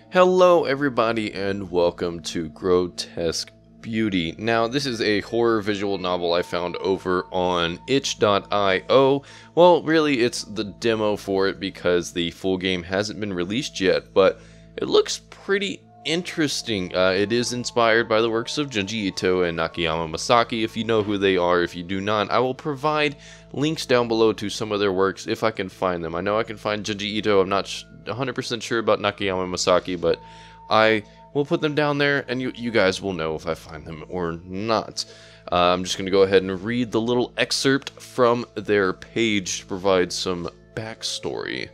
Hello everybody and welcome to Grotesque Beauty. Now this is a horror visual novel I found over on itch.io. Well, really it's the demo for it because the full game hasn't been released yet, but it looks pretty interesting. It is inspired by the works of Junji Ito and Nakayama Masaki. If you know who they are, if you do not, I will provide links down below to some of their works if I can find them. I know I can find Junji Ito. I'm not 100% sure about Nakayama Masaki, but I will put them down there and you guys will know if I find them or not. I'm just going to go ahead and read the little excerpt from their page to provide some backstory.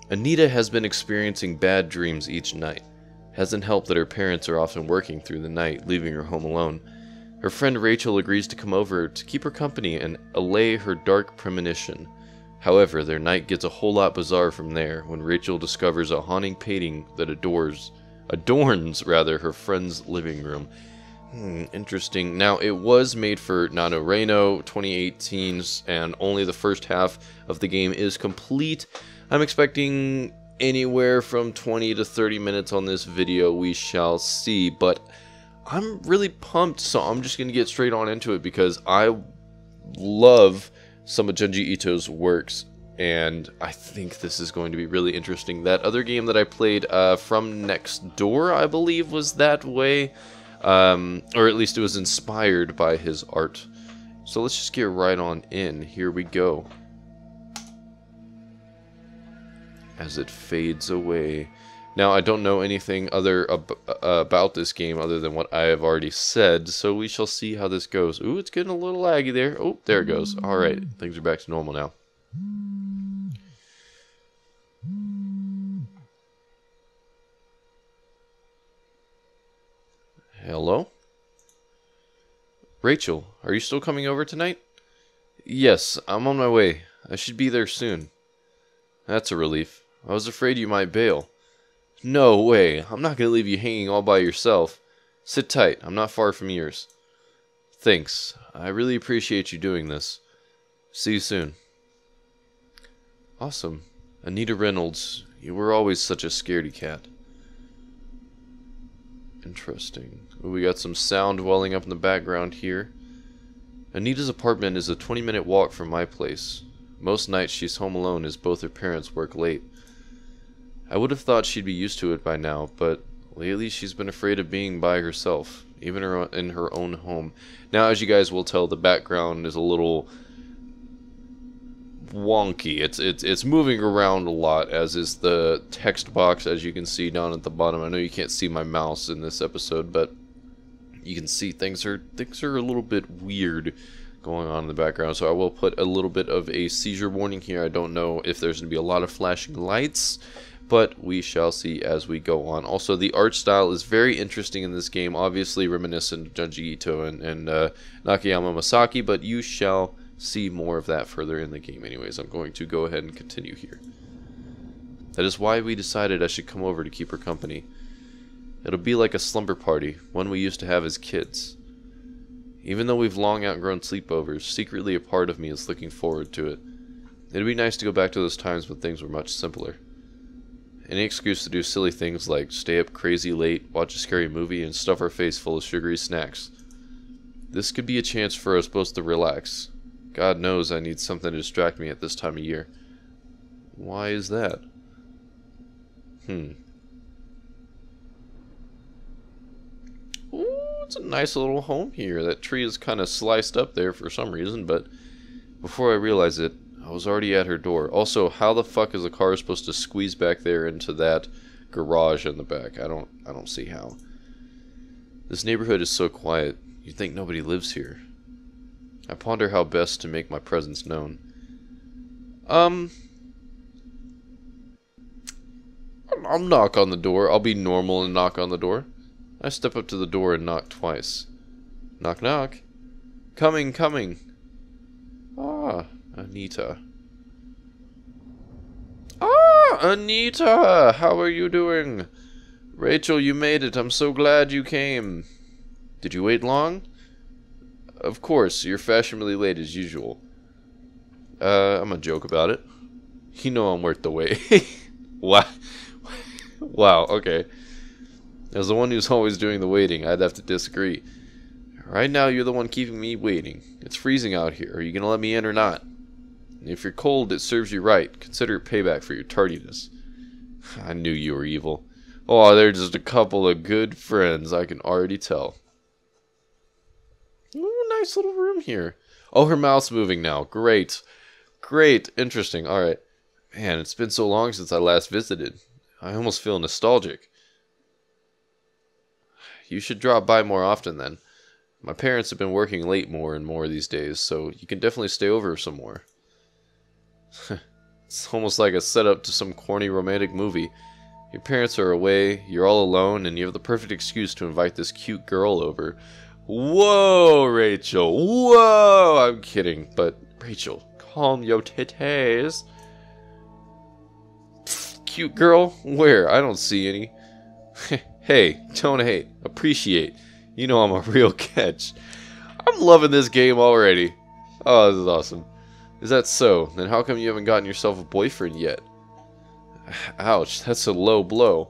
Anita has been experiencing bad dreams each night. Hasn't helped that her parents are often working through the night, leaving her home alone. Her friend Rachel agrees to come over to keep her company and allay her dark premonition. However, their night gets a whole lot bizarre from there when Rachel discovers a haunting painting that adorns her friend's living room. Interesting. Now, it was made for NaNoReino 2018, and only the first half of the game is complete. I'm expecting anywhere from 20 to 30 minutes on this video, we shall see, but I'm really pumped, so I'm just going to get straight on into it because I love some of Junji Ito's works, and I think this is going to be really interesting. That other game that I played, From Next Door, I believe was that way, or at least it was inspired by his art. So let's just get right on in. Here we go. As it fades away. Now, I don't know anything about this game other than what I have already said, so we shall see how this goes. Ooh, it's getting a little laggy there. Oh, there it goes. Alright, things are back to normal now. Hello? Rachel, are you still coming over tonight? Yes, I'm on my way. I should be there soon. That's a relief. I was afraid you might bail. No way. I'm not going to leave you hanging all by yourself. Sit tight. I'm not far from yours. Thanks. I really appreciate you doing this. See you soon. Awesome. Anita Reynolds, you were always such a scaredy cat. Interesting. Ooh, we got some sound welling up in the background here. Anita's apartment is a 20-minute walk from my place. Most nights she's home alone as both her parents work late. I would have thought she'd be used to it by now, but lately she's been afraid of being by herself, even in her own home. Now, as you guys will tell, the background is a little wonky. It's moving around a lot, as is the text box, as you can see down at the bottom. I know you can't see my mouse in this episode, but you can see things are a little bit weird going on in the background, so I will put a little bit of a seizure warning here. I don't know if there's going to be a lot of flashing lights, but we shall see as we go on. Also, the art style is very interesting in this game, obviously reminiscent of Junji Ito and Nakayama Masaki, but you shall see more of that further in the game anyways. I'm going to go ahead and continue here. That is why we decided I should come over to keep her company. It'll be like a slumber party, one we used to have as kids. Even though we've long outgrown sleepovers, secretly a part of me is looking forward to it. It'd be nice to go back to those times when things were much simpler. Any excuse to do silly things like stay up crazy late, watch a scary movie, and stuff our face full of sugary snacks. This could be a chance for us both to relax. God knows I need something to distract me at this time of year. Why is that? It's a nice little home here. That tree is kind of sliced up there for some reason, but before I realize it, I was already at her door. Also, how the fuck is a car supposed to squeeze back there into that garage in the back? I don't see how. This neighborhood is so quiet. You'd think nobody lives here. I ponder how best to make my presence known. I'll knock on the door. I'll be normal and knock on the door. I step up to the door and knock twice. Knock, knock. Coming, coming. Ah, Anita. Ah, Anita! How are you doing? Rachel, you made it. I'm so glad you came. Did you wait long? Of course, you're fashionably late as usual. I'm gonna joke about it. You know I'm worth the wait. What? Wow, okay. As the one who's always doing the waiting, I'd have to disagree. Right now, you're the one keeping me waiting. It's freezing out here. Are you gonna let me in or not? If you're cold, it serves you right. Consider it payback for your tardiness. I knew you were evil. Oh, they're just a couple of good friends, I can already tell. Ooh, nice little room here. Oh, her mouth's moving now. Great. Great. Interesting. Alright. Man, it's been so long since I last visited. I almost feel nostalgic. You should drop by more often then. My parents have been working late more and more these days, so you can definitely stay over some more. It's almost like a setup to some corny romantic movie. Your parents are away, you're all alone, and you have the perfect excuse to invite this cute girl over. Whoa, Rachel! Whoa! I'm kidding, but Rachel, calm your titties. Cute girl? Where? I don't see any. Hey, don't hate. Appreciate. You know I'm a real catch. I'm loving this game already. Oh, this is awesome. Is that so? Then how come you haven't gotten yourself a boyfriend yet? Ouch, that's a low blow.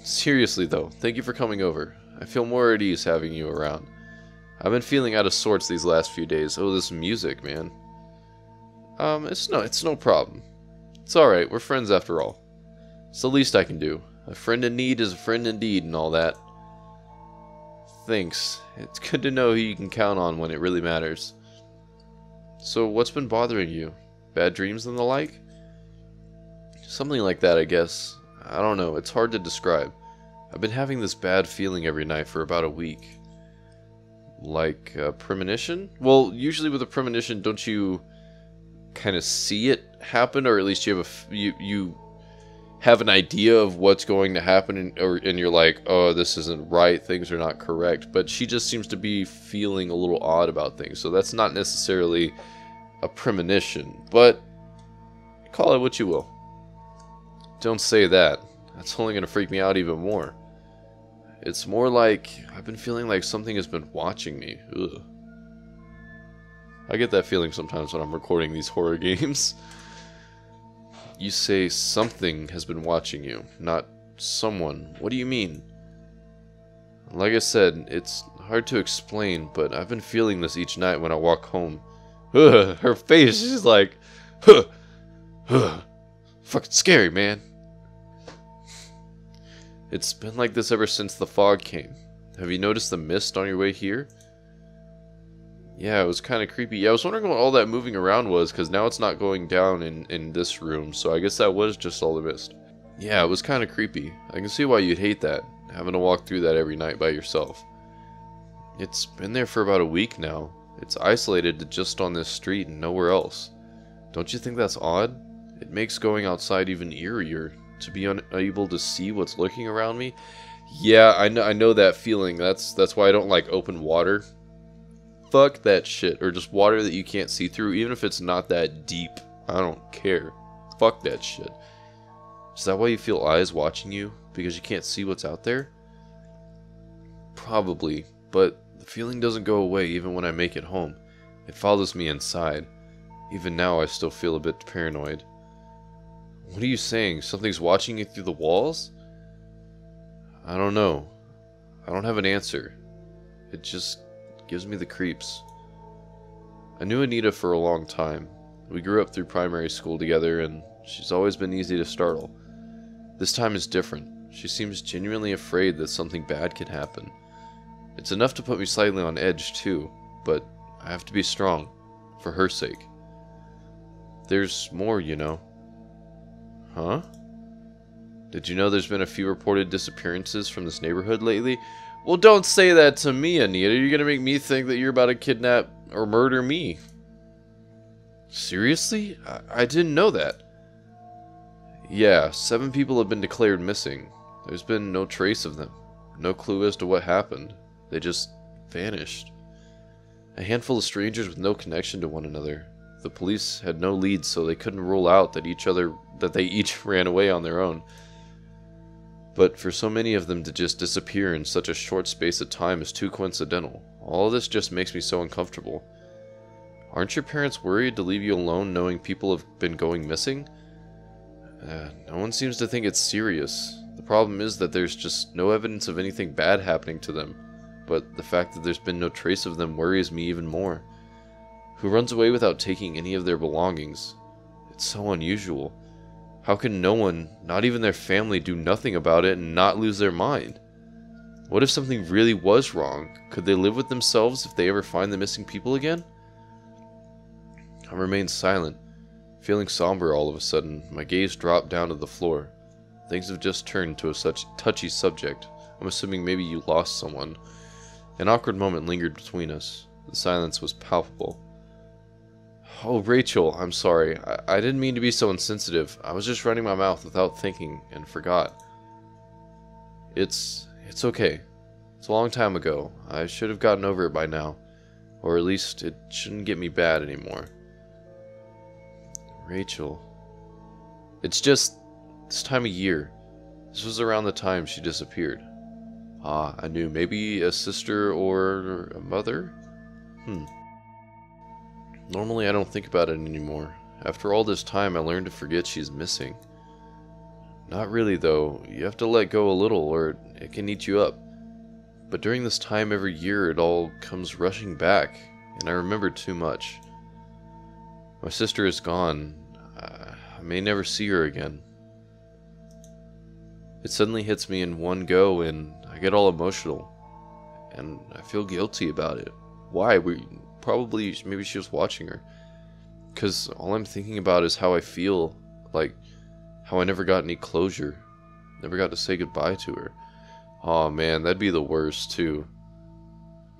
Seriously though, thank you for coming over. I feel more at ease having you around. I've been feeling out of sorts these last few days. Oh, this music, man. It's no problem. It's alright, we're friends after all. It's the least I can do. A friend in need is a friend indeed and all that. Thanks. It's good to know who you can count on when it really matters. So, what's been bothering you? Bad dreams and the like? Something like that, I guess. I don't know, it's hard to describe. I've been having this bad feeling every night for about a week. Like a premonition? Well, usually with a premonition, don't you kind of see it happen, or at least you have you have an idea of what's going to happen, and you're like, oh, this isn't right, things are not correct. But she just seems to be feeling a little odd about things, so that's not necessarily a premonition, but call it what you will. Don't say that. That's only going to freak me out even more. It's more like I've been feeling like something has been watching me. Ugh. I get that feeling sometimes when I'm recording these horror games. You say something has been watching you, not someone. What do you mean? Like I said, it's hard to explain, but I've been feeling this each night when I walk home. Ugh, her face, she's like, huh, huh. Fucking scary, man. It's been like this ever since the fog came. Have you noticed the mist on your way here? Yeah, it was kind of creepy. Yeah, I was wondering what all that moving around was, because now it's not going down in this room, so I guess that was just all the mist. Yeah, it was kind of creepy. I can see why you'd hate that, having to walk through that every night by yourself. It's been there for about a week now. It's isolated to just on this street and nowhere else. Don't you think that's odd? It makes going outside even eerier, to be unable to see what's lurking around me. Yeah, I know that feeling. That's why I don't like open water. Fuck that shit. Or just water that you can't see through, even if it's not that deep. I don't care. Fuck that shit. Is that why you feel eyes watching you? Because you can't see what's out there? Probably, but the feeling doesn't go away even when I make it home. It follows me inside. Even now I still feel a bit paranoid. What are you saying? Something's watching you through the walls? I don't know. I don't have an answer. It just gives me the creeps. I knew Anita for a long time. We grew up through primary school together, and she's always been easy to startle. This time is different. She seems genuinely afraid that something bad could happen. It's enough to put me slightly on edge too, but I have to be strong, for her sake. There's more, you know. Huh? Did you know there's been a few reported disappearances from this neighborhood lately? Well, don't say that to me, Anita. You're gonna make me think that you're about to kidnap or murder me. Seriously? I didn't know that. Yeah, 7 people have been declared missing. There's been no trace of them. No clue as to what happened. They just vanished. A handful of strangers with no connection to one another. The police had no leads, so they couldn't rule out that they each ran away on their own. But for so many of them to just disappear in such a short space of time is too coincidental. All of this just makes me so uncomfortable. Aren't your parents worried to leave you alone knowing people have been going missing? No one seems to think it's serious. problem is that there's just no evidence of anything bad happening to them, but the fact that there's been no trace of them worries me even more. Who runs away without taking any of their belongings? It's so unusual. How can no one, not even their family, do nothing about it and not lose their mind? What if something really was wrong? Could they live with themselves if they ever find the missing people again? I remained silent, feeling somber all of a sudden. My gaze dropped down to the floor. Things have just turned to a such touchy subject. I'm assuming maybe you lost someone. An awkward moment lingered between us. The silence was palpable. Oh, Rachel, I'm sorry. I didn't mean to be so insensitive. I was just running my mouth without thinking and forgot. It's okay. It's a long time ago. I should have gotten over it by now. Or at least it shouldn't get me bad anymore. Rachel. It's just this time of year. This was around the time she disappeared. Ah, I knew. Maybe a sister or a mother? Normally I don't think about it anymore. After all this time I learned to forget she's missing. Not really though. You have to let go a little or it can eat you up. But during this time every year it all comes rushing back, and I remember too much. My sister is gone. I may never see her again. It suddenly hits me in one go and I get all emotional. And I feel guilty about it. Why? Maybe she was watching her. Because all I'm thinking about is how I feel. Like, how I never got any closure. Never got to say goodbye to her. Oh man, that'd be the worst too.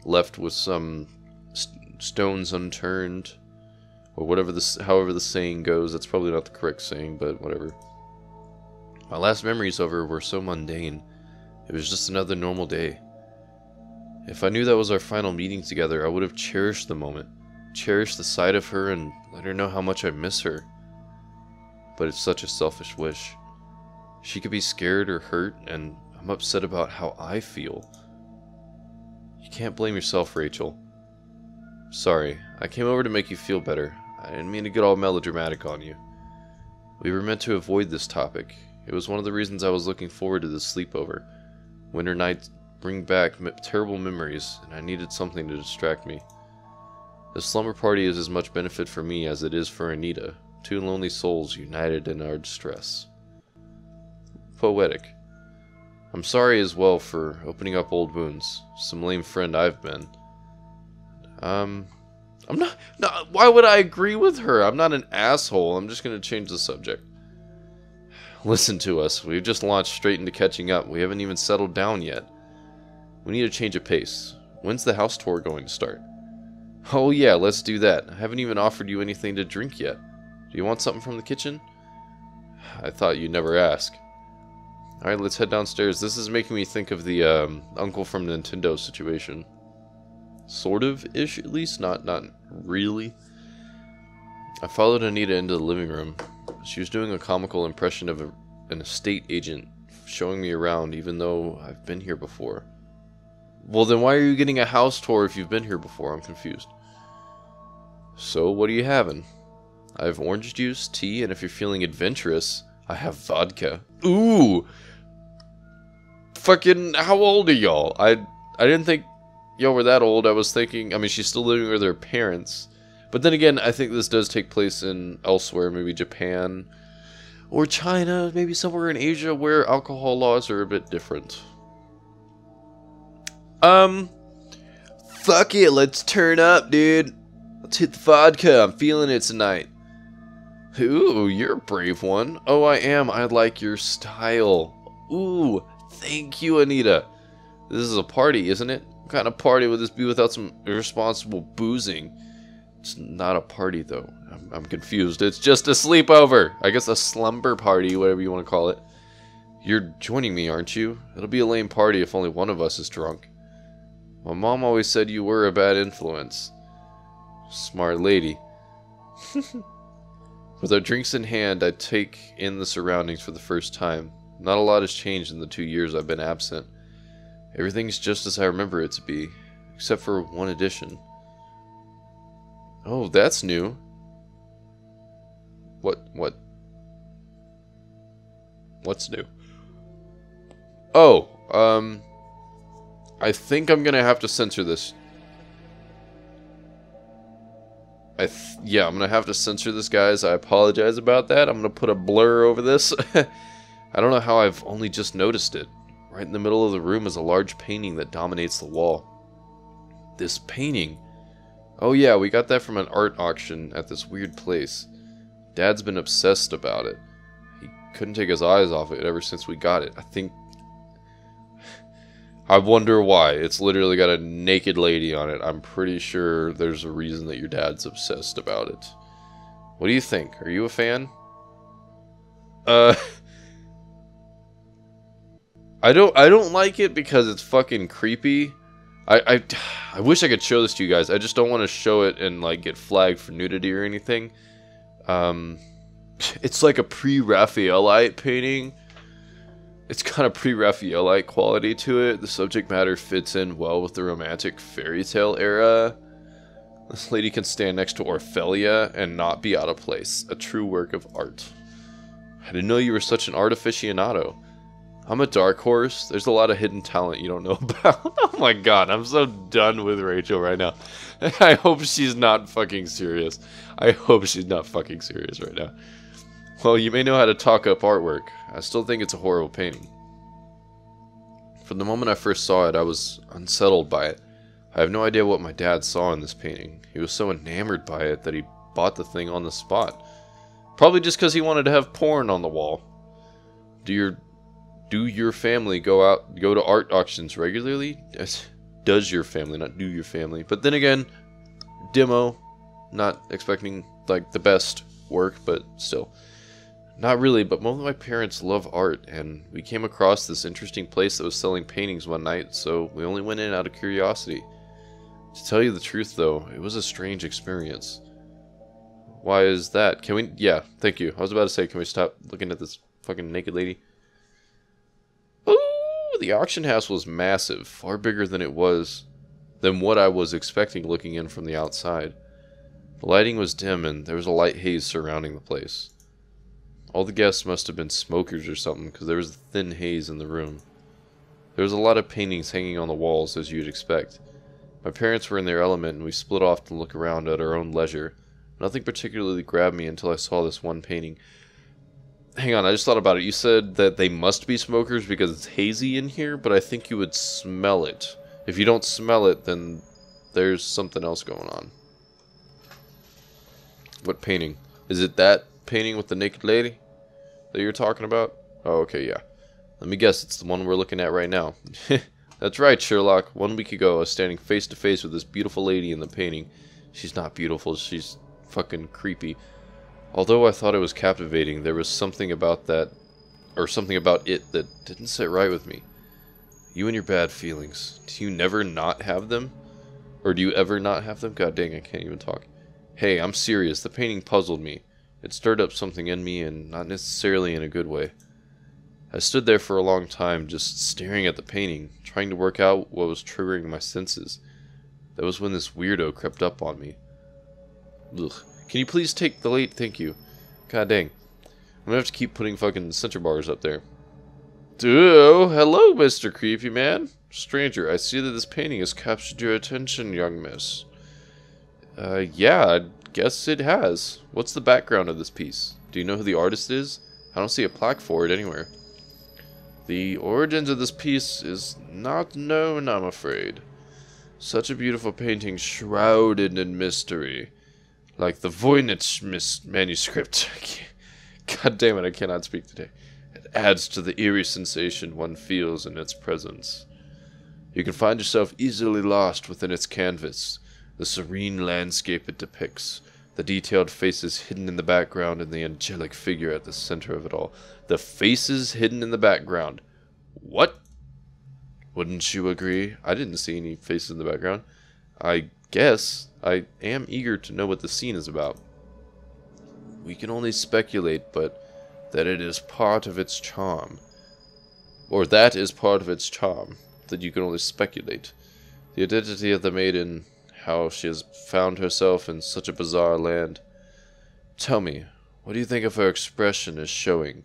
Left with some stones unturned. Or however the saying goes. That's probably not the correct saying, but whatever. My last memories of her were so mundane. It was just another normal day. If I knew that was our final meeting together, I would have cherished the moment. Cherished the sight of her and let her know how much I miss her. But it's such a selfish wish. She could be scared or hurt, and I'm upset about how I feel. You can't blame yourself, Rachel. Sorry, I came over to make you feel better. I didn't mean to get all melodramatic on you. We were meant to avoid this topic. It was one of the reasons I was looking forward to this sleepover. Winter nights bring back terrible memories, and I needed something to distract me. The slumber party is as much benefit for me as it is for Anita, two lonely souls united in our distress. Poetic. I'm sorry as well for opening up old wounds. Some lame friend I've been. I'm not, why would I agree with her? I'm not an asshole. I'm just gonna change the subject. Listen to us. We've just launched straight into catching up. We haven't even settled down yet. We need a change of pace. When's the house tour going to start? Oh yeah, let's do that. I haven't even offered you anything to drink yet. Do you want something from the kitchen? I thought you'd never ask. Alright, let's head downstairs. This is making me think of the uncle from Nintendo situation. Sort of-ish, at least. Not really. I followed Anita into the living room. She was doing a comical impression of an estate agent, showing me around even though I've been here before. Well, then why are you getting a house tour if you've been here before? I'm confused. So, what are you having? I have orange juice, tea, and if you're feeling adventurous, I have vodka. Ooh! Fucking, how old are y'all? I didn't think y'all were that old. I was thinking, I mean, she's still living with her parents. But then again, I think this does take place in elsewhere, maybe Japan or China, maybe somewhere in Asia where alcohol laws are a bit different. Fuck it, let's turn up, dude. Let's hit the vodka. I'm feeling it tonight. Ooh, you're a brave one. Oh, I am. I like your style. Ooh, thank you, Anita. This is a party, isn't it? What kind of party would this be without some irresponsible boozing? It's not a party, though. I'm confused. It's just a sleepover. I guess a slumber party, whatever you want to call it. You're joining me, aren't you? It'll be a lame party if only one of us is drunk. My mom always said you were a bad influence. Smart lady. With our drinks in hand, I take in the surroundings for the first time. Not a lot has changed in the 2 years I've been absent. Everything's just as I remember it to be, except for one addition. Oh, that's new. What's new? Oh, I think I'm gonna have to censor this. Yeah, I'm gonna have to censor this, guys. I apologize about that. I'm gonna put a blur over this. I don't know how I've only just noticed it. Right in the middle of the room is a large painting that dominates the wall. This painting... Oh yeah, we got that from an art auction at this weird place. Dad's been obsessed about it. He couldn't take his eyes off it ever since we got it. I wonder why. It's literally got a naked lady on it. I'm pretty sure there's a reason that your dad's obsessed about it. What do you think? Are you a fan? I don't like it because it's fucking creepy. I wish I could show this to you guys. I just don't want to show it and like get flagged for nudity or anything. It's like a pre-Raphaelite painting. It's got a pre-Raphaelite quality to it. The subject matter fits in well with the romantic fairy tale era. This lady can stand next to Ophelia and not be out of place. A true work of art. I didn't know you were such an art aficionado. I'm a dark horse. There's a lot of hidden talent you don't know about. Oh my god, I'm so done with Rachel right now. I hope she's not fucking serious. I hope she's not fucking serious right now. Well, you may know how to talk up artwork. I still think it's a horrible painting. From the moment I first saw it, I was unsettled by it. I have no idea what my dad saw in this painting. He was so enamored by it that he bought the thing on the spot. Probably just because he wanted to have porn on the wall. Do your family go to art auctions regularly? Does your family, not do your family. But then again, demo, not expecting like the best work, but still. Not really, but both of my parents love art, and we came across this interesting place that was selling paintings one night, so we only went in out of curiosity. To tell you the truth, though, it was a strange experience. Why is that? Can we... Yeah, thank you. I was about to say, can we stop looking at this fucking naked lady? Ooh, the auction house was massive, far bigger than what I was expecting looking in from the outside. The lighting was dim, and there was a light haze surrounding the place. All the guests must have been smokers or something, because there was a thin haze in the room. There was a lot of paintings hanging on the walls, as you'd expect. My parents were in their element, and we split off to look around at our own leisure. Nothing particularly grabbed me until I saw this one painting. Hang on, I just thought about it. You said that they must be smokers because it's hazy in here, but I think you would smell it. If you don't smell it, then there's something else going on. What painting? Is it that painting with the naked lady that you're talking about? Oh, okay, yeah. Let me guess, it's the one we're looking at right now. That's right, Sherlock. 1 week ago, I was standing face to face with this beautiful lady in the painting. She's not beautiful, she's fucking creepy. Although I thought it was captivating, there was something about that, or something about it that didn't sit right with me. You and your bad feelings. Do you never not have them? Or do you ever not have them? God dang, I can't even talk. Hey, I'm serious. The painting puzzled me. It stirred up something in me, and not necessarily in a good way. I stood there for a long time, just staring at the painting, trying to work out what was triggering my senses. That was when this weirdo crept up on me. Ugh. Can you please take the light? Thank you. God dang. I'm gonna have to keep putting fucking center bars up there. Oh, hello, Mr. Creepy Man. Stranger, I see that this painting has captured your attention, young miss. Yeah, I guess it has. What's the background of this piece? Do you know who the artist is? I don't see a plaque for it anywhere. The origins of this piece is not known, I'm afraid. Such a beautiful painting shrouded in mystery. Like the Voynich manuscript. God damn it, I cannot speak today. It adds to the eerie sensation one feels in its presence. You can find yourself easily lost within its canvas. The serene landscape it depicts, the detailed faces hidden in the background, and the angelic figure at the center of it all. The faces hidden in the background. What? Wouldn't you agree? I didn't see any faces in the background. I guess I am eager to know what the scene is about. We can only speculate, but that it is part of its charm. Or that is part of its charm, that you can only speculate. The identity of the maiden, how she has found herself in such a bizarre land. Tell me, what do you think of her expression as showing?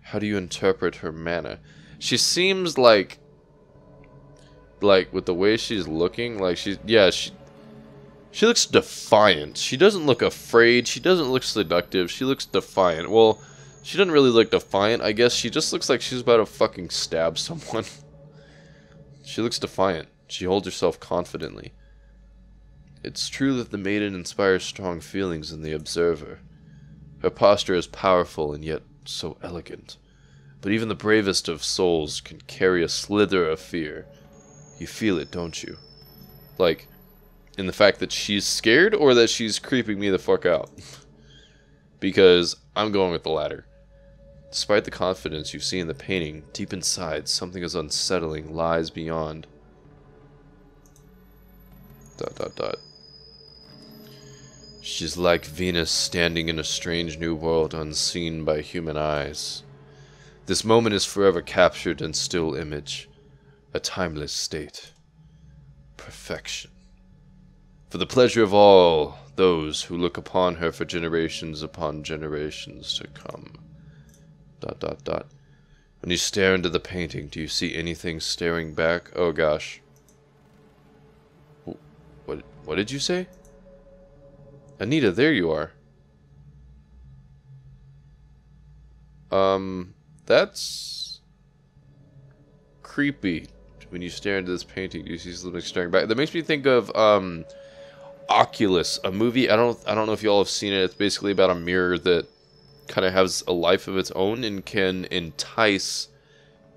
How do you interpret her manner? She seems like with the way she's looking, like she looks defiant. She doesn't look afraid. She doesn't look seductive. She looks defiant. Well, she doesn't really look defiant, I guess. She just looks like she's about to fucking stab someone. She looks defiant. She holds herself confidently. It's true that the maiden inspires strong feelings in the observer. Her posture is powerful and yet so elegant. But even the bravest of souls can carry a slither of fear. You feel it, don't you? Like, in the fact that she's scared or that she's creeping me the fuck out? Because I'm going with the latter. Despite the confidence you see in the painting, deep inside, something as unsettling lies beyond. ... She's like Venus standing in a strange new world unseen by human eyes. This moment is forever captured in still image. A timeless state. Perfection. For the pleasure of all those who look upon her for generations upon generations to come. ... When you stare into the painting, do you see anything staring back? Oh gosh. What did you say? Anita, there you are. That's creepy. When you stare into this painting, do you see something staring back? That makes me think of Oculus, a movie. I don't know if you all have seen it. It's basically about a mirror that kind of has a life of its own and can entice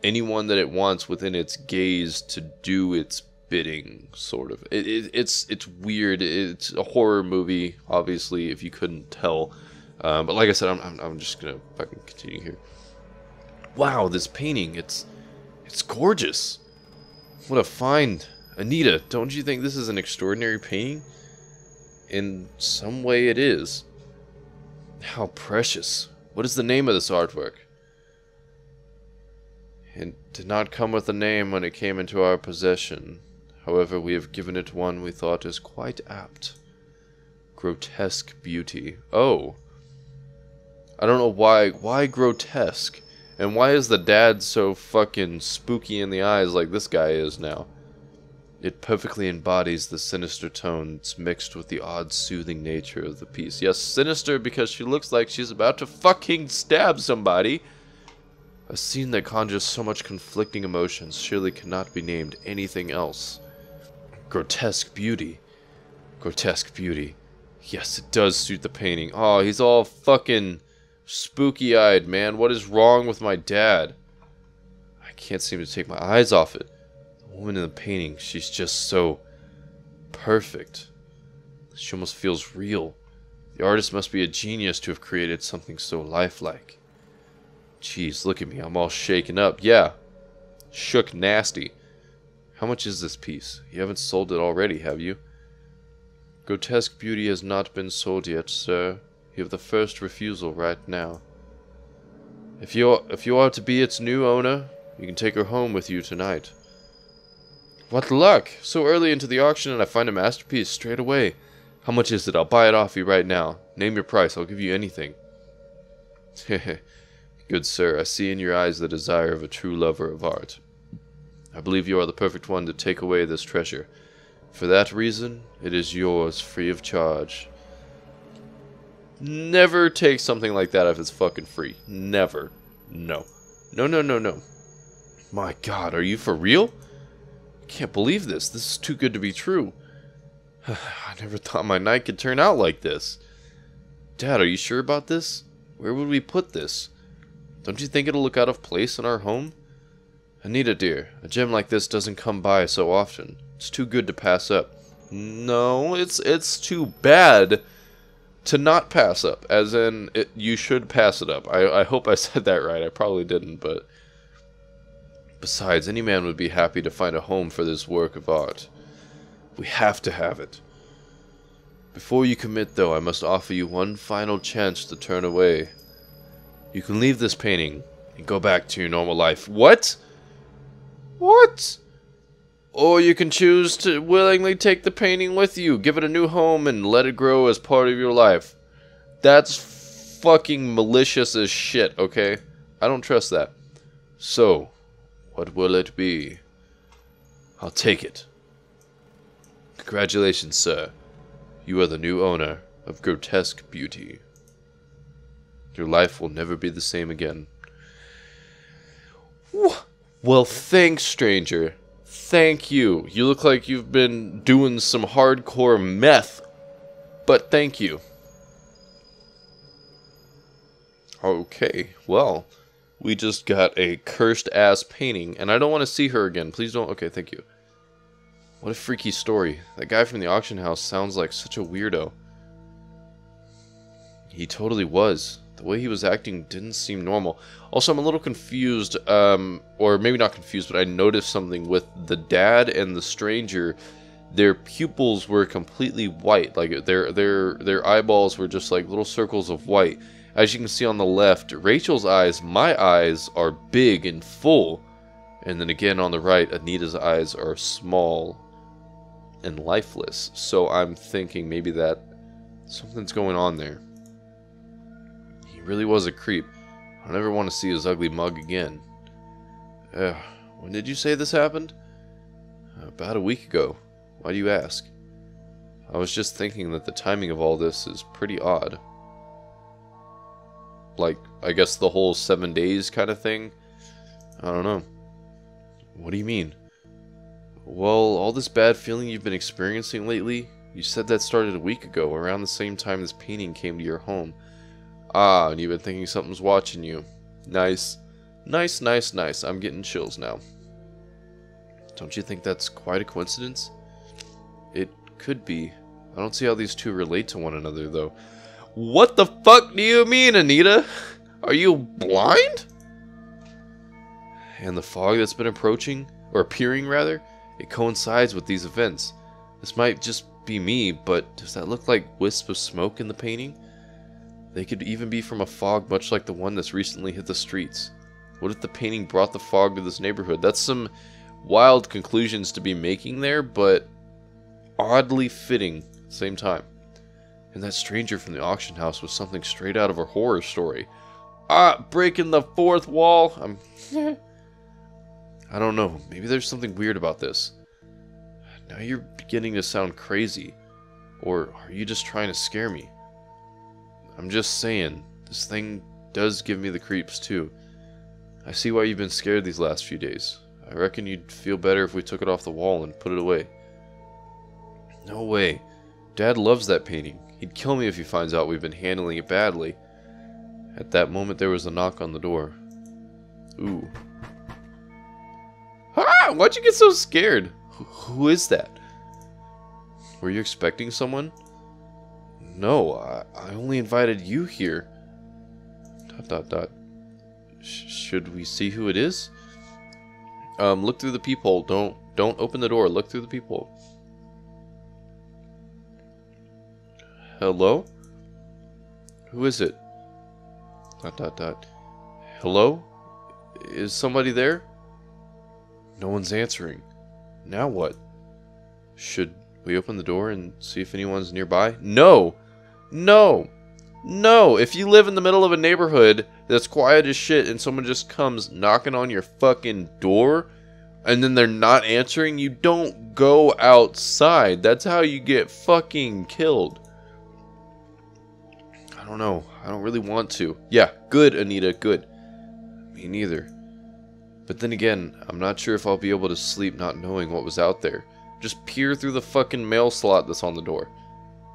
anyone that it wants within its gaze to do its bidding, sort of. It's weird. It's a horror movie, obviously, if you couldn't tell. But like I said, I'm just gonna fucking continue here. Wow, this painting, it's gorgeous. What a find. Anita, don't you think this is an extraordinary painting? In some way it is. How precious. What is the name of this artwork? It did not come with a name when it came into our possession. However, we have given it one we thought is quite apt. Grotesque Beauty. Oh. I don't know why. Why grotesque? And why is the dad so fucking spooky in the eyes like this guy is now? It perfectly embodies the sinister tones mixed with the odd soothing nature of the piece. Yes, sinister because she looks like she's about to fucking stab somebody. A scene that conjures so much conflicting emotions surely cannot be named anything else. Grotesque Beauty. Grotesque Beauty. Yes, it does suit the painting. Oh, he's all fucking spooky-eyed, man. What is wrong with my dad? I can't seem to take my eyes off it. The woman in the painting, she's just so perfect. She almost feels real. The artist must be a genius to have created something so lifelike. Jeez, look at me. I'm all shaken up. Yeah. Shook nasty. How much is this piece? You haven't sold it already, have you? Grotesque Beauty has not been sold yet, sir. You have the first refusal right now. If you are to be its new owner, you can take her home with you tonight. What luck! So early into the auction and I find a masterpiece straight away. How much is it? I'll buy it off you right now. Name your price. I'll give you anything. Good sir, I see in your eyes the desire of a true lover of art. I believe you are the perfect one to take away this treasure. For that reason, it is yours free of charge. Never take something like that if it's fucking free. Never. No. No, no, no, no. My God, are you for real? I can't believe this. This is too good to be true. I never thought my night could turn out like this. Dad, are you sure about this? Where would we put this? Don't you think it'll look out of place in our home? Anita, dear, a gem like this doesn't come by so often. It's too good to pass up. No, it's too bad to not pass up. As in, you should pass it up. I hope I said that right. I probably didn't, but... Besides, any man would be happy to find a home for this work of art. We have to have it. Before you commit, though, I must offer you one final chance to turn away. You can leave this painting and go back to your normal life. What? What? Or you can choose to willingly take the painting with you, give it a new home, and let it grow as part of your life. That's fucking malicious as shit, okay? I don't trust that. So, What will it be? I'll take it. Congratulations, sir. You are the new owner of Grotesque Beauty. Your life will never be the same again. Well, thanks, stranger. Thank you. You look like you've been doing some hardcore meth. But thank you. Okay, well, we just got a cursed-ass painting, and I don't want to see her again. Please don't. Okay, thank you. What a freaky story. That guy from the auction house sounds like such a weirdo. He totally was. The way he was acting didn't seem normal. Also, I'm a little confused, or maybe not confused, but I noticed something with the dad and the stranger. Their pupils were completely white. Like, their eyeballs were just like little circles of white. As you can see on the left, Rachel's eyes, my eyes, are big and full. And then again on the right, Anita's eyes are small and lifeless. So I'm thinking maybe that something's going on there. He really was a creep. I never want to see his ugly mug again. When did you say this happened? About a week ago. Why do you ask? I was just thinking that the timing of all this is pretty odd. Like, I guess the whole 7 days kind of thing? I don't know. What do you mean? Well, all this bad feeling you've been experiencing lately, you said that started a week ago, around the same time this painting came to your home. Ah, and you've been thinking something's watching you. Nice. Nice, nice, nice. I'm getting chills now. Don't you think that's quite a coincidence? It could be. I don't see how these two relate to one another, though. What the fuck do you mean, Anita? Are you blind? And the fog that's been approaching, or appearing rather, it coincides with these events. This might just be me, but does that look like wisps of smoke in the painting? They could even be from a fog much like the one that's recently hit the streets. What if the painting brought the fog to this neighborhood? That's some wild conclusions to be making there, but oddly fitting at the same time. And that stranger from the auction house was something straight out of a horror story. Ah, breaking the fourth wall. I don't know. Maybe there's something weird about this. Now you're beginning to sound crazy. Or are you just trying to scare me? I'm just saying, this thing does give me the creeps too. I see why you've been scared these last few days. I reckon you'd feel better if we took it off the wall and put it away. No way. Dad loves that painting. He'd kill me if he finds out we've been handling it badly. At that moment, there was a knock on the door. Ooh. Ah! Why'd you get so scared? Who is that? Were you expecting someone? No, I only invited you here. ... Should we see who it is? Look through the peephole. Don't open the door. Look through the peephole. Hello? Who is it? ... Hello? Is somebody there? No one's answering. Now what? Should we open the door and see if anyone's nearby? No! No! No! If you live in the middle of a neighborhood that's quiet as shit and someone just comes knocking on your fucking door and then they're not answering, you don't go outside. That's how you get fucking killed. I don't know. I don't really want to. Yeah, good, Anita, good. Me neither. But then again, I'm not sure if I'll be able to sleep not knowing what was out there. Just peer through the fucking mail slot that's on the door.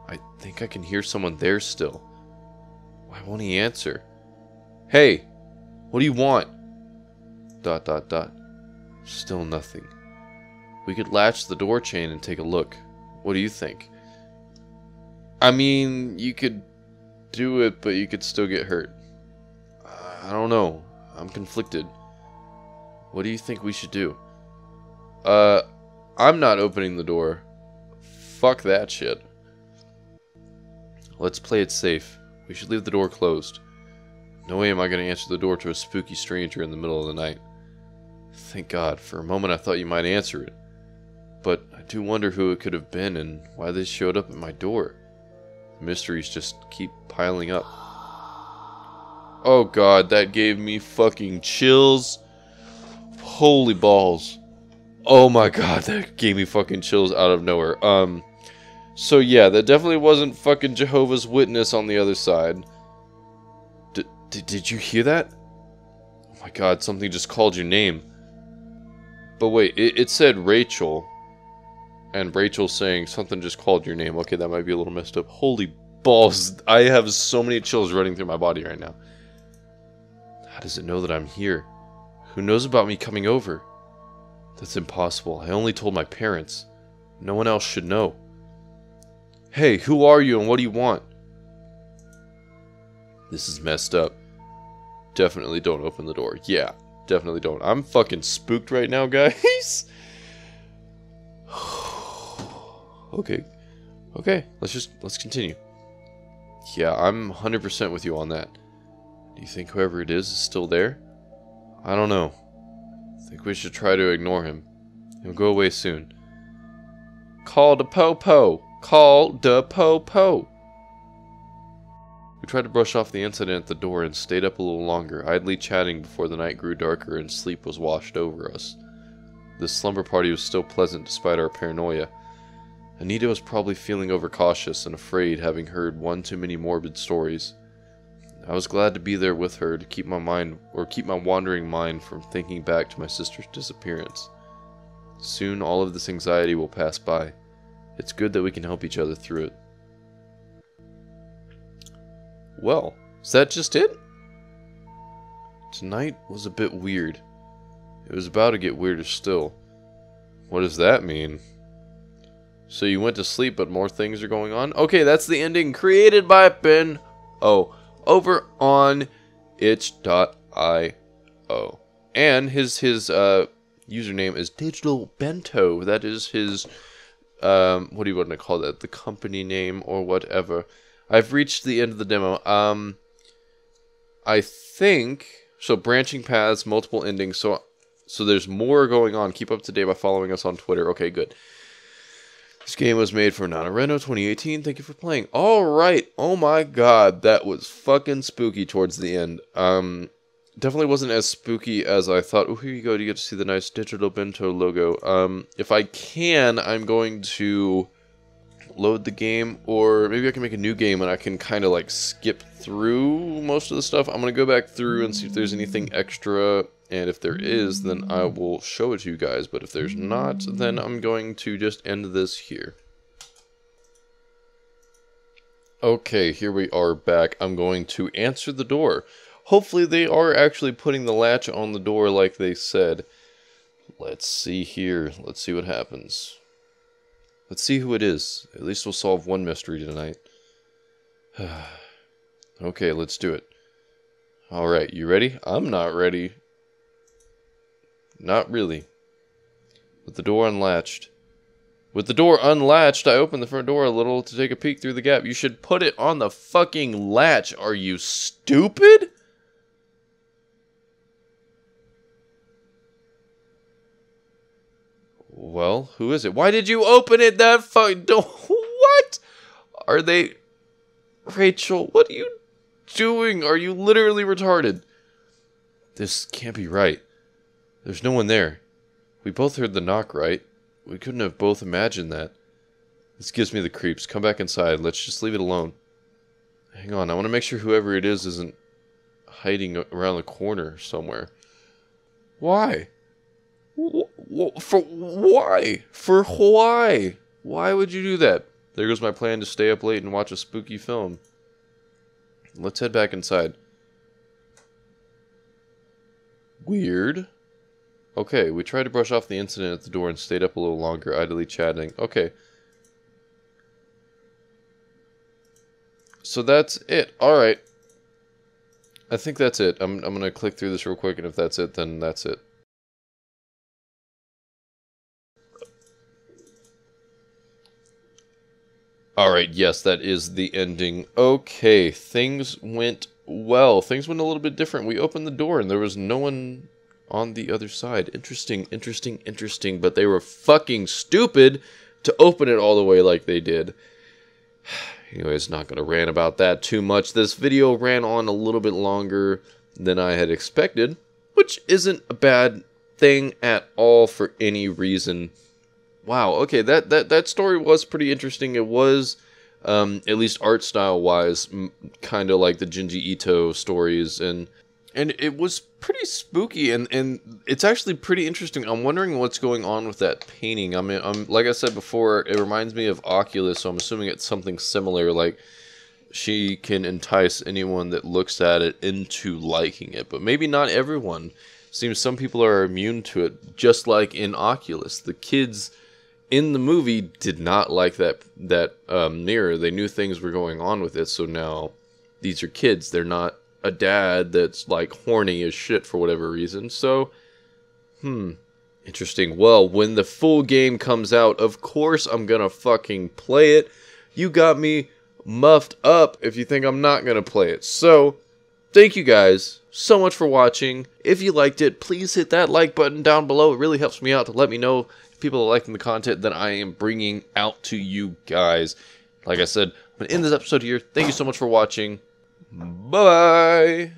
I think I can hear someone there still. Why won't he answer? Hey, what do you want? ... Still nothing. We could latch the door chain and take a look. What do you think? I mean, you could do it, but you could still get hurt. I don't know. I'm conflicted. What do you think we should do? I'm not opening the door. Fuck that shit. Let's play it safe. We should leave the door closed. No way am I going to answer the door to a spooky stranger in the middle of the night. Thank God. For a moment I thought you might answer it. But I do wonder who it could have been and why they showed up at my door. The mysteries just keep piling up. Oh God, that gave me fucking chills. Holy balls. Oh my god, that gave me fucking chills out of nowhere. So yeah, that definitely wasn't fucking Jehovah's Witness on the other side. Did you hear that? Oh my god, something just called your name. But wait, it said Rachel. And Rachel saying something just called your name. Okay, that might be a little messed up. Holy balls, I have so many chills running through my body right now. How does it know that I'm here? Who knows about me coming over? That's impossible. I only told my parents. No one else should know. Hey, who are you and what do you want? This is messed up. Definitely don't open the door. Yeah, definitely don't. I'm fucking spooked right now, guys. Okay. Okay, let's continue. Yeah, I'm 100% with you on that. Do you think whoever it is still there? I don't know. I think we should try to ignore him. He'll go away soon. Call the po-po! Call the po-po! We tried to brush off the incident at the door and stayed up a little longer, idly chatting before the night grew darker and sleep was washed over us. The slumber party was still pleasant despite our paranoia. Anita was probably feeling overcautious and afraid, having heard one too many morbid stories. I was glad to be there with her to keep my wandering mind from thinking back to my sister's disappearance. Soon all of this anxiety will pass by. It's good that we can help each other through it. Well, is that just it? Tonight was a bit weird. It was about to get weirder still. What does that mean? So you went to sleep, but more things are going on? Okay, that's the ending created by Ben. Oh, over on itch.io. And his username is Digital Bento. That is his, what do you want to call that? The company name or whatever. I've reached the end of the demo. I think, so branching paths, multiple endings. So there's more going on. Keep up to date by following us on Twitter. Okay, good. This game was made for Nanareno 2018. Thank you for playing. Alright. Oh my god. That was fucking spooky towards the end. Definitely wasn't as spooky as I thought. Oh, here you go. You get to see the nice Digital Bento logo. If I can, I'm going to load the game. Or maybe I can make a new game and I can kind of like skip through most of the stuff. I'm going to go back through and see if there's anything extra. And if there is, then I will show it to you guys. But if there's not, then I'm going to just end this here. Okay, here we are back. I'm going to answer the door. Hopefully they are actually putting the latch on the door like they said. Let's see here. Let's see what happens. Let's see who it is. At least we'll solve one mystery tonight. Okay, let's do it. Alright, you ready? I'm not ready. Not really. With the door unlatched. With the door unlatched, I opened the front door a little to take a peek through the gap. You should put it on the fucking latch. Are you stupid? Well, who is it? Why did you open it that fucking door? What? Are they... Rachel, what are you doing? Are you literally retarded? This can't be right. There's no one there. We both heard the knock, right? We couldn't have both imagined that. This gives me the creeps. Come back inside. Let's just leave it alone. Hang on. I want to make sure whoever it is isn't hiding around the corner somewhere. Why? For why? For why? Why would you do that? There goes my plan to stay up late and watch a spooky film. Let's head back inside. Weird. Okay, we tried to brush off the incident at the door and stayed up a little longer, idly chatting. Okay. So that's it. Alright. I think that's it. I'm going to click through this real quick, and if that's it, then that's it. Alright, yes, that is the ending. Okay, things went well. Things went a little bit different. We opened the door, and there was no one on the other side. Interesting, interesting, interesting. But they were fucking stupid to open it all the way like they did. Anyways, not going to rant about that too much. This video ran on a little bit longer than I had expected, which isn't a bad thing at all for any reason. Wow, okay, that story was pretty interesting. It was, at least art style wise, kind of like the Junji Ito stories, and it was pretty spooky, and it's actually pretty interesting. I'm wondering what's going on with that painting. I mean, like I said before, it reminds me of Oculus, so I'm assuming it's something similar, like she can entice anyone that looks at it into liking it, but maybe not everyone. Seems some people are immune to it, just like in Oculus. The kids in the movie did not like that mirror. They knew things were going on with it, so now these are kids. They're not a dad that's like horny as shit for whatever reason. So, interesting. Well, when the full game comes out, of course I'm gonna fucking play it. You got me muffed up if you think I'm not gonna play it. So, thank you guys so much for watching. If you liked it, please hit that like button down below. It really helps me out to let me know if people are liking the content that I am bringing out to you guys. Like I said, I'm going to end this episode here. Thank you so much for watching. Bye-bye.